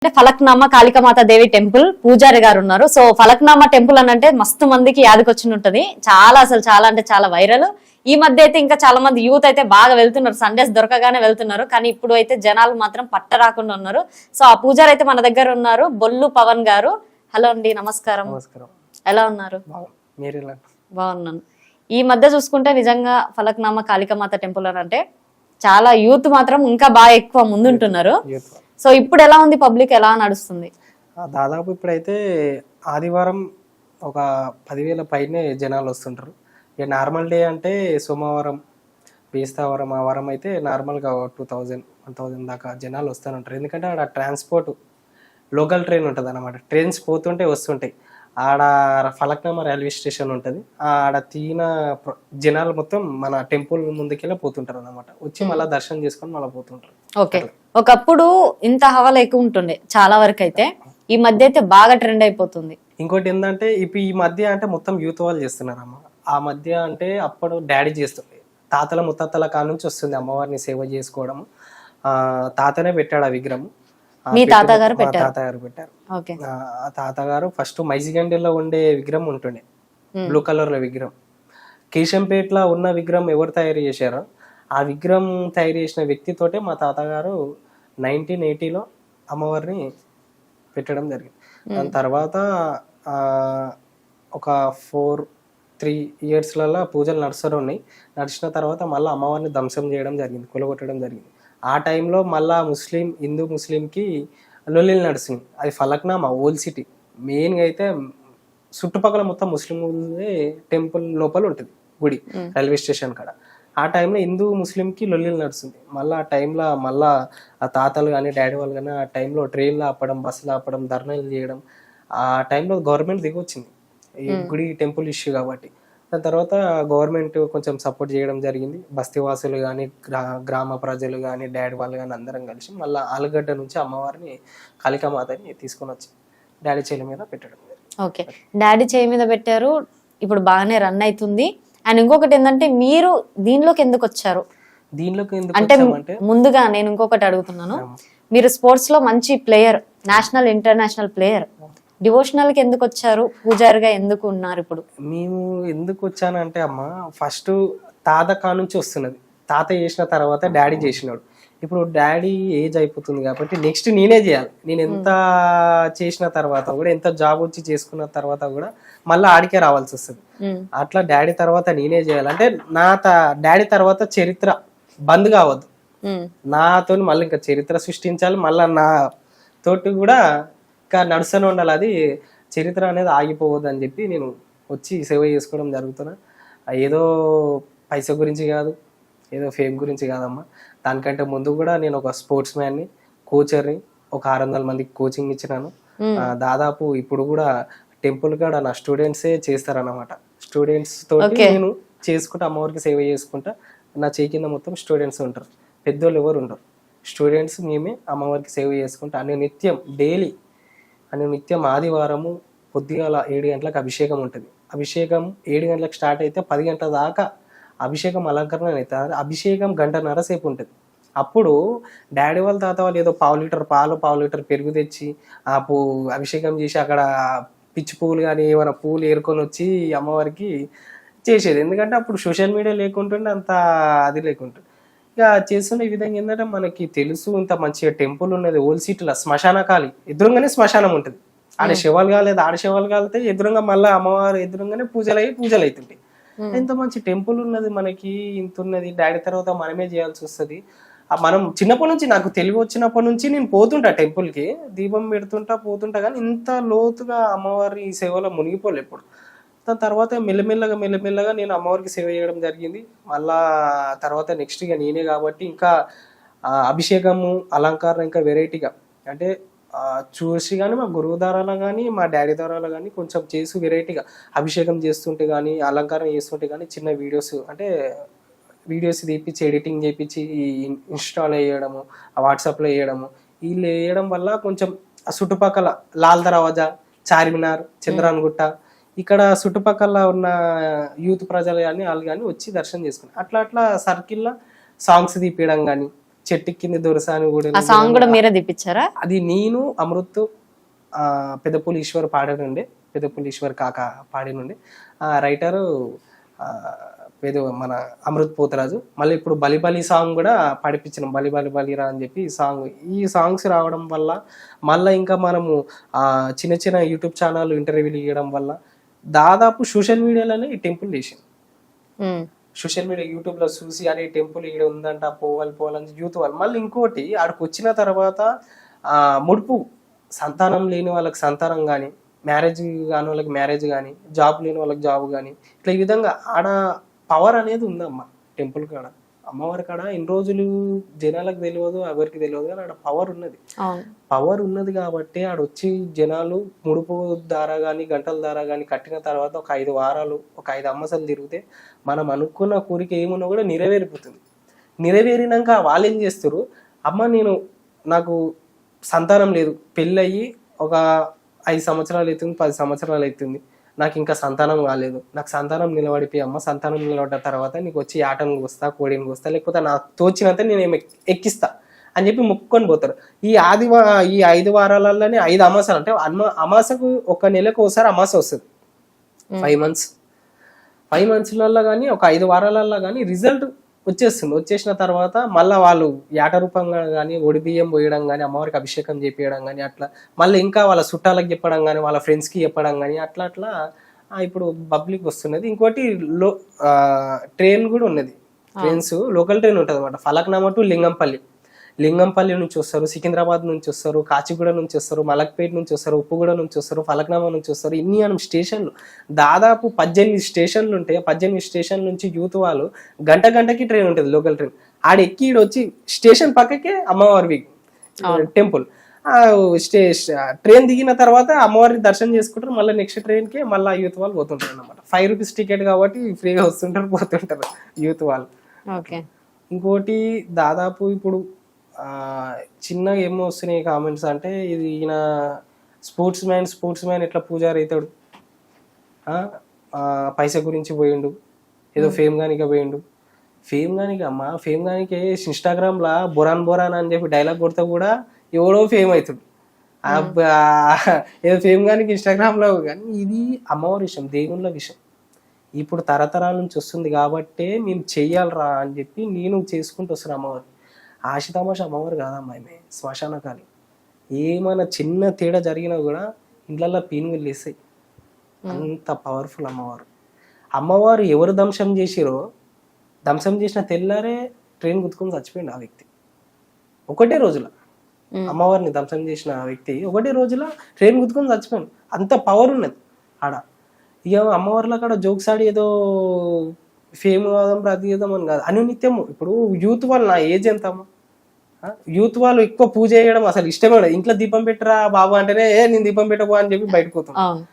అంటే ఫలక్నామా కాళికామాత దేవి టెంపుల్ పూజారి గారు ఉన్నారు. సో ఫలక్నామా టెంపుల్ అని అంటే మస్తు మందికి యాదకొచ్చి ఉంటది. అసలు చాలా అంటే చాలా వైరల్. ఈ మధ్య అయితే ఇంకా చాలా మంది యూత్ అయితే బాగా వెళ్తున్నారు, సండేస్ దొరకగానే వెళ్తున్నారు. కానీ ఇప్పుడు అయితే జనాలు మాత్రం పట్టరాకుండా ఉన్నారు. సో ఆ పూజారి అయితే మన దగ్గర ఉన్నారు, బొల్లు పవన్ గారు. హలో అండి, నమస్కారం. ఎలా ఉన్నారు? బాగున్నాను. ఈ మధ్య చూసుకుంటే నిజంగా ఫలక్నామా కాళికామాత టెంపుల్ అని అంటే చాలా యూత్ మాత్రం ఇంకా బాగా ఎక్కువ ముందుంటున్నారు. సో ఇప్పుడు ఎలా ఉంది, పబ్లిక్ ఎలా నడుస్తుంది? దాదాపు ఇప్పుడైతే ఆదివారం ఒక 10,000 పైనే జనాలు వస్తుంటారు. ఇక నార్మల్ డే అంటే సోమవారం, బేస్తవారం, ఆ వారం అయితే నార్మల్గా 2,000, 1,000 దాకా జనాలు వస్తూనే ఎందుకంటే ఆడ ట్రాన్స్పోర్ట్ లోకల్ ట్రైన్ ఉంటుంది అన్నమాట. ట్రైన్స్ పోతుంటే వస్తుంటాయి. ఆడ ఫలక్నామా రైల్వే స్టేషన్ ఉంటుంది. ఆడ తీన జనాలు మొత్తం మన టెంపుల్ ముందుకెళ్ళి పోతుంటారు అన్నమాట. వచ్చి మళ్ళీ దర్శనం చేసుకొని మళ్ళీ పోతుంటారు. ఓకే, ఒకప్పుడు ఇంత హవా ఎక్కువ ఉంటుండే చాలా వరకు, అయితే ఈ మధ్య అయితే బాగా ట్రెండ్ అయిపోతుంది. ఇంకోటి ఏంటంటే ఇప్పుడు ఈ మధ్య అంటే మొత్తం యూత్ వాళ్ళు చేస్తున్నారు అమ్మ. ఆ మధ్య అంటే అప్పుడు డాడీ చేస్తుండే, తాతల ముత్తాతల కాడ నుంచి వస్తుంది అమ్మవారిని సేవ చేసుకోవడం. తాతనే పెట్టాడు ఆ విగ్రహం. మీ తాతగారు పెట్టారు? తాతగారు పెట్టారు. ఆ తాతగారు ఫస్ట్ మైజిగండిలో ఉండే విగ్రహం ఉంటుండే, బ్లూ కలర్ లో విగ్రహం. కేశంపేటలో ఉన్న విగ్రహం ఎవరు తయారు చేశారో ఆ విగ్రహం తయారు చేసిన వ్యక్తితోటే మా తాతగారు 1980లో అమ్మవారిని పెట్టడం జరిగింది. దాని తర్వాత ఒక 3 ఇయర్స్లలో పూజలు నడుస్తూనే ఉన్నాయి. నడిచిన తర్వాత మళ్ళీ అమ్మవారిని ధ్వంసం చేయడం జరిగింది, కొలగొట్టడం జరిగింది. ఆ టైంలో మళ్ళా హిందూ ముస్లింకి లొల్లిలు నడుస్తుంది. అది ఫలక్నామా ఓల్డ్ సిటీ. మెయిన్గా అయితే చుట్టుపక్కల మొత్తం ముస్లింలే టెంపుల్ లోపల ఉంటుంది గుడి, రైల్వే స్టేషన్ కాడ. ఆ టైంలో హిందూ ముస్లింకి లొల్లిలు నడుస్తుంది. మళ్ళీ ఆ టైంలో మళ్ళీ ఆ తాతలు కానీ డాడీ వాళ్ళు కానీ ఆ టైంలో ట్రైన్లు ఆపడం, బస్సులు ఆపడం, ధర్నాలు చేయడం. ఆ టైంలో గవర్నమెంట్ దిగొచ్చింది ఈ గుడి టెంపుల్ ఇష్యూ కాబట్టి. దాని తర్వాత గవర్నమెంట్ కొంచెం సపోర్ట్ చేయడం జరిగింది. బస్తీవాసులు కానీ గ్రామ ప్రజలు కానీ డాడీ వాళ్ళు కానీ అందరం కలిసి మళ్ళీ ఆలగడ్డ నుంచి అమ్మవారిని కాళికామాతని తీసుకొని వచ్చి డాడీ చేయి మీద పెట్టడం. ఓకే, డాడీ చేయి మీద పెట్టారు, ఇప్పుడు బాగానే రన్ అవుతుంది. అండ్ ఇంకొకటి ఏంటంటే మీరు దీనిలోకి ఎందుకు వచ్చారు? దీనిలోకి అంటే ముందుగా నేను ఇంకొకటి అడుగుతున్నాను, మీరు స్పోర్ట్స్ లో మంచి player, national international player, devotional కి ఎందుకు వచ్చారు? పూజారిగా ఎందుకు ఉన్నారు? ఇప్పుడు మేము ఎందుకు వచ్చానంటే అమ్మ, ఫస్ట్ తాత కా నుంచి వస్తున్నది. తాత చేసిన తర్వాత డాడీ చేసినాడు. ఇప్పుడు డాడీ ఏజ్ అయిపోతుంది కాబట్టి నెక్స్ట్ నేనే చేయాలి. నేను ఎంత చేసిన తర్వాత కూడా, ఎంత జాబ్ వచ్చి చేసుకున్న తర్వాత కూడా మళ్ళీ ఆడికే రావాల్సి వస్తుంది. అట్లా డాడీ తర్వాత నేనే చేయాలి. అంటే డాడీ తర్వాత చరిత్ర బంద్ కావద్దు. నాతో మళ్ళీ ఇంకా చరిత్ర సృష్టించాలి. మళ్ళీ నా తోటి కూడా ఇంకా నడుస్తూనే ఉండాలి. అది చరిత్ర అనేది ఆగిపోవద్దు అని చెప్పి నేను వచ్చి సేవ చేసుకోవడం జరుగుతున్నా. ఏదో పైసా గురించి కాదు, ఏదో ఫేమ్ గురించి కాదమ్మా. దానికంటే ముందు కూడా నేను ఒక స్పోర్ట్స్ మ్యాన్ని, కోచర్ని, ఒక 600 మందికి కోచింగ్ ఇచ్చినాను. దాదాపు ఇప్పుడు కూడా టెంపుల్ కాడ నా స్టూడెంట్సే చేస్తారన్నమాట. స్టూడెంట్స్ తోటి నేను చేసుకుంటా, అమ్మవారికి సేవ చేసుకుంటా. నా చేయి కింద మొత్తం స్టూడెంట్స్ ఉంటారు, పెద్దోళ్ళు ఎవరు ఉండరు. స్టూడెంట్స్ మేమే అమ్మవారికి సేవ చేసుకుంటా. నిత్యం ఆదివారము పొద్దుగాల 7 గంటలకు అభిషేకం ఉంటుంది. అభిషేకం 7 గంటలకు స్టార్ట్ అయితే 10 గంటల దాకా అభిషేకం అలంకరణ అవుతుంది. అభిషేకం 1.5 గంటల సేపు ఉంటుంది. అప్పుడు డాడీ వాళ్ళ తాత వాళ్ళు ఏదో 1/2 లీటర్ పాలు, 1/2 లీటర్ పెరుగు తెచ్చి అభిషేకం చేసి అక్కడ పిచ్చి పువ్వులు కానీ ఏమైనా పువ్వులు ఏరుకొని వచ్చి అమ్మవారికి చేసేది. ఎందుకంటే అప్పుడు సోషల్ మీడియా లేకుంటుండే, అంత అది లేకుంటుండే. ఇక చేస్తున్న ఈ విధంగా ఏంటంటే మనకి తెలుసు, ఇంత మంచిగా టెంపుల్ ఉన్నది ఓల్డ్ సిటీలో. శ్మశాన కాలి ఎదురుగానే శ్మశానం ఉంటుంది. ఆడ శవాలు కాలేదు, ఆడ శవాలు కాలితే ఎదురుగా మళ్ళీ అమ్మవారు ఎదురుగానే పూజలు అవుతుంటాయి. ఇంత మంచి టెంపుల్ ఉన్నది మనకి, ఇంత ఉన్నది. డాడీ తర్వాత మనమే చేయాల్సి వస్తుంది. మనం చిన్నప్పటి నుంచి, నాకు తెలివి వచ్చినప్పటి నుంచి నేను పోతుంటా టెంపుల్కి, దీపం పెడుతుంటా పోతుంటా. కానీ ఇంత లోతుగా అమ్మవారి సేవలో మునిగిపోలే ఎప్పుడు. దాని తర్వాత మెల్లమెల్లగా నేను అమ్మవారికి సేవ చేయడం జరిగింది. మళ్ళా తర్వాత నెక్స్ట్ ఇక నేనే కాబట్టి ఇంకా అభిషేకము, అలంకారం ఇంకా వెరైటీగా అంటే చూసి కానీ మా గురువు ద్వారాలో కానీ మా డాడీ ద్వారాలో కానీ కొంచెం చేసి వెరైటీగా అభిషేకం చేస్తుంటే కానీ, అలంకారం చేస్తుంటే కానీ చిన్న వీడియోస్ తీపిచ్చి ఎడిటింగ్ చేయించి ఇన్స్టాల్ వేయడము, వాట్సాప్లో వేయడము. వీళ్ళు వేయడం వల్ల కొంచెం ఆ చుట్టుపక్కల లాల్ దర్వాజా, చార్మినార్, చంద్రాన్ గుట్ట, ఇక్కడ చుట్టుపక్కల ఉన్న యూత్ ప్రజలు కానీ వాళ్ళు కానీ వచ్చి దర్శనం చేసుకున్నారు. అట్లా సర్కిల్లో సాంగ్స్ తీపియడం కానీ, చెట్టు కింద దొరసాని కూడా ఆ సాంగ్ కూడా మీరే తీపిచ్చారా? అది నేను అమృత్ పెద్దపూలి ఈశ్వర్ పాడినుండే, పెద్దపూలి ఈశ్వర్ కాక పాడినుండే. రైటరు ఏదో మన అమృత్ పోతరాజు. మళ్ళీ ఇప్పుడు బలి సాంగ్ కూడా పాడిపించినాం, బలిరా అని చెప్పి సాంగ్. ఈ సాంగ్స్ రావడం వల్ల మళ్ళీ ఇంకా మనము చిన్న చిన్న యూట్యూబ్ ఛానల్ ఇంటర్వ్యూలు ఇవ్వడం వల్ల దాదాపు సోషల్ మీడియాలోనే ఈ టెంపుల్ చేసింది. సోషల్ మీడియా యూట్యూబ్లో చూసి అరే టెంపుల్ ఇక్కడ ఉందంట, పోవాలని యూత్ వాళ్ళు. మళ్ళీ ఇంకోటి ఆడికి వచ్చిన తర్వాత ముడుపు సంతానం లేని వాళ్ళకి సంతానం కానీ, మ్యారేజ్ కాని వాళ్ళకి మ్యారేజ్ కానీ, జాబ్ లేని వాళ్ళకి జాబ్ కానీ, ఇట్లా ఈ విధంగా ఆడ పవర్ అనేది ఉందమ్మ టెంపుల్ కాడ. అమ్మవారి కాడ ఇన్ని రోజులు జనాలకు తెలియదు, ఎవరికి తెలియదు, కానీ ఆడ పవర్ ఉన్నది. పవర్ ఉన్నది కాబట్టి ఆడ వచ్చి జనాలు ముడుపు దారా కానీ గంటల దారా కానీ కట్టిన తర్వాత ఒక 5 వారాలు, ఒక 5 అమ్మసలు తిరిగితే మనం అనుకున్న కోరిక ఏమున్నా కూడా నెరవేరిపోతుంది. నెరవేరినాక వాళ్ళు ఏం చేస్తారు, అమ్మ నాకు సంతానం లేదు, పెళ్ళయి ఒక 5 సంవత్సరాలు అవుతుంది, 10 సంవత్సరాలు అవుతుంది, నాకు ఇంకా సంతానం కాలేదు, నాకు సంతానం నిలబడిపోయి అమ్మ సంతానం నిలబడ్డ తర్వాత నీకు వచ్చి ఆటను కోస్తా, కోడిని కోస్తా, లేకపోతే నాకు తోచినంత నేను ఎక్కిస్తా అని చెప్పి మొక్కుకొని పోతారు. ఈ 5 వారాలలోనే 5 అమాసాలు, అంటే అమాసకు ఒక నెలకు ఒకసారి అమాస వస్తుంది. 5 months 5 monthsలలో కానీ ఒక 5 వారాలలో కానీ రిజల్ట్ వచ్చేస్తుంది. వచ్చేసిన తర్వాత మళ్ళీ వాళ్ళు యాట రూపంగా కానీ ఒడి బియ్యం పోయడం కానీ, అమ్మవారికి అభిషేకం చేపించడం కానీ, అట్లా మళ్ళీ ఇంకా వాళ్ళ చుట్టాలకు చెప్పడం కానీ, వాళ్ళ ఫ్రెండ్స్కి చెప్పడం కానీ, అట్లా ఇప్పుడు పబ్లిక్ వస్తున్నది. ఇంకోటి ట్రైన్ కూడా ఉన్నది. ట్రైన్స్ లోకల్ ట్రైన్ ఉంటుంది అనమాట. ఫలక్నామా టు లింగంపల్లి నుంచి వస్తారు, సికింద్రాబాద్ నుంచి వస్తారు, కాచిగూడ నుంచి వస్తారు, మలక్పేట నుంచి వస్తారు, ఉప్పుగూడ నుంచి వస్తారు, ఫలక్నామా నుంచి వస్తారు. ఇన్ని స్టేషన్లు, దాదాపు 18 స్టేషన్లు ఉంటాయి. 18 స్టేషన్ నుంచి యూత్ వాళ్ళు గంటకి ట్రైన్ ఉంటుంది, లోకల్ ట్రైన్. ఆడెక్కి వచ్చి స్టేషన్ పక్కకే అమ్మవారి టెంపుల్. ట్రైన్ దిగిన తర్వాత అమ్మవారిని దర్శనం చేసుకుంటారు. మళ్ళీ నెక్స్ట్ ట్రైన్కి మళ్ళీ యూత్ వాళ్ళు పోతుంటారు అనమాట. 5 rupees టికెట్ కాబట్టి ఫ్రీగా వస్తుంటారు, పోతుంటారు యూత్ వాళ్ళు. ఇంకోటి దాదాపు ఇప్పుడు చిన్నగా ఏమో వస్తున్నాయి కామెంట్స్ అంటే, ఇది ఈయన స్పోర్ట్స్ మ్యాన్ ఎట్లా పూజారి అవుతాడు, పైసా గురించి పోయిండు, ఏదో ఫేమ్ గానిక పోయిండు. ఫేమ్ గానికి ఇన్స్టాగ్రామ్లో బొరాన్ అని చెప్పి డైలాగ్ కొడితే కూడా ఎవడో ఫేమ్ అవుతాడు. ఏదో ఫేమ్ గానికి ఇన్స్టాగ్రామ్లో. కానీ ఇది అమ్మవారి విషయం, దేవుళ్ళ విషయం. ఇప్పుడు తరతరాల నుంచి వస్తుంది కాబట్టే మేము చెయ్యాలరా అని చెప్పి నేను చేసుకుంటూ వస్తున్నాను అమ్మవారు. ఆశితామాష అమ్మవారు కాదమ్మా, ఆమె శ్మశానకాలి. ఏమైనా చిన్న తేడా జరిగినా కూడా ఇండ్లల్లో పీనుగులు వేస్తాయి, అంత పవర్ఫుల్ అమ్మవారు. ఎవరు ధ్వంసం చేసిన తెల్లారే ట్రైన్ గుర్తుకొని చచ్చిపోయింది ఆ వ్యక్తి. ఒకటే రోజుల అమ్మవారిని ధ్వంసం చేసిన వ్యక్తి ఒకటే రోజుల ట్రైన్ గుర్తుకొని చచ్చిపోయింది. అంత పవర్ ఉన్నది ఆడ. ఇక అమ్మవారిలో అక్కడ జోక్స్ ఆడి ఏదో ఫేమ్ కాదాం ప్రతిదాం అని కాదు, అనునిత్యము. ఇప్పుడు యూత్ వాళ్ళు, నా ఏజ్ ఎంతమ్మా, యూత్ వాళ్ళు ఎక్కువ పూజ చేయడం అసలు ఇష్టమే. ఇంట్లో దీపం పెట్టరా బాబు అంటేనే నేను దీపం పెట్టబో అని చెప్పి బయటకు పోతాం.